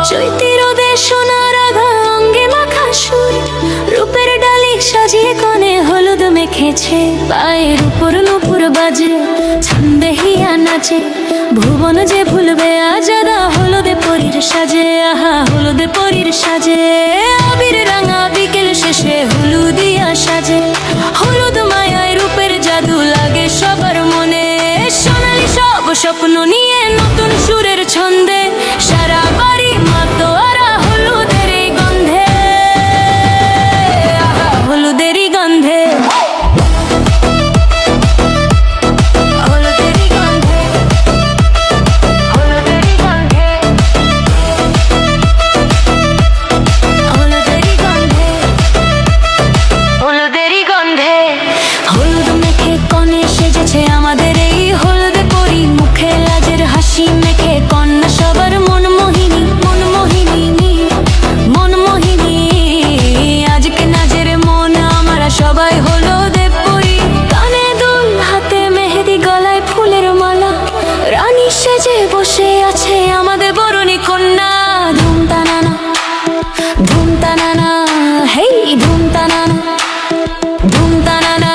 চৈতি রোদে সোনার আভা অঙ্গে মাখা সুর, রূপের ডালি সাজিয়ে কনে হলুদ মেখেছে, পায়ের উপর নুপুর বাজে, ছন্দে হিয়া নাচে, ভুবন যে ভুলবে আজাদা হলুদে পরীর সাজে, আহা হলুদে পরীর সাজে। আবির রাঙা বিকেল শেষে হলুদিয়া সাজে, হলুদ মায়ায় রূপের জাদু লাগে সবার মনে, সোনালি সব স্বপ্ন নিয়ে নতুন সুরের ছন্দে, সারা বাড়ি মাতোয়ারা হলুদের এই গন্ধে, আহা হলুদেরই গন্ধে, হলুদেরই গন্ধে, হলুদেরই গন্ধে, হলুদেরই গন্ধে, হলুদেরই গন্ধে। হলুদ মেখে কনে সেজেছে আমাদের এই হলুদে পরি, মুখে লাজের হাসি মেখে কন্যা সবার মন মোহিনী, মন মোহিনী, মন মোহিনী। আজকে নাজের মন আমরা সবাই হলুদে পরি, কানে দুল হাতে মেহেদি গলায় ফুলের মালা, রানী সেজে বসে আছে আমাদের বরণী কন্যা। ধুম তানানা, ধুম তানানা, হেই ধুম তানানা, ধুম তানানা।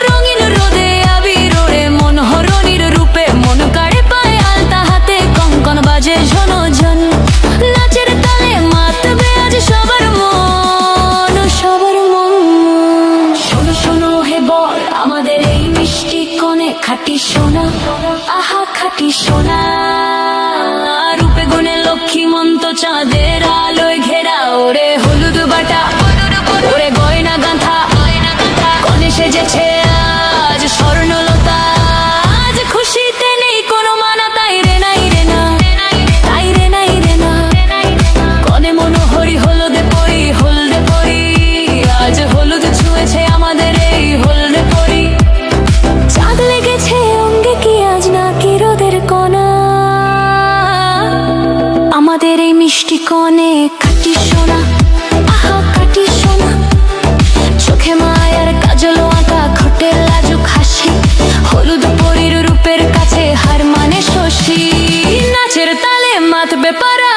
রঙিন রোদে আবির ওড়ে মন হরণীর রূপে, মন কাড়ে পায়ে আলতা হাতে কঙ্কন বাজে ঝন ঝন, নাচের তালে মাতবে আজ সবার মন, সবার মন। শোনো শোনো হে বল আমাদের এই মিষ্টি কনে খাঁটি সোনা, আহা খাঁটি সোনা। রূপে গুণে লক্ষ্মীমন্ত চাঁদের আলোয় ঘেরা, ওরে হলুদ বাটা, ওরে গয়না গাঁথা, কনে সেজেছে আজ স্বর্ণলতা, আজ খুশিতে নেই কোনো মানা, তাই রে নাই রে না, তাই রে নাই রে না। কনে মনোহরি হলুদে পরি, হলদে পরি, আজ হলুদ ছুঁয়েছে আমাদের এই হলদে পরি। চাঁদ লেগেছে অঙ্গে কি আজ না কি রোদের কণা, আমাদের এই মিষ্টি কনে খাঁটি সোনা, আহা খাঁটি সোনা। চোখে মায়ার কাজল আঁকা, ঠোঁটে লাজুক হাসি, হলুদ পরীর রূপের কাছে হার মানে শশী, নাচের তালে মাতবে পারা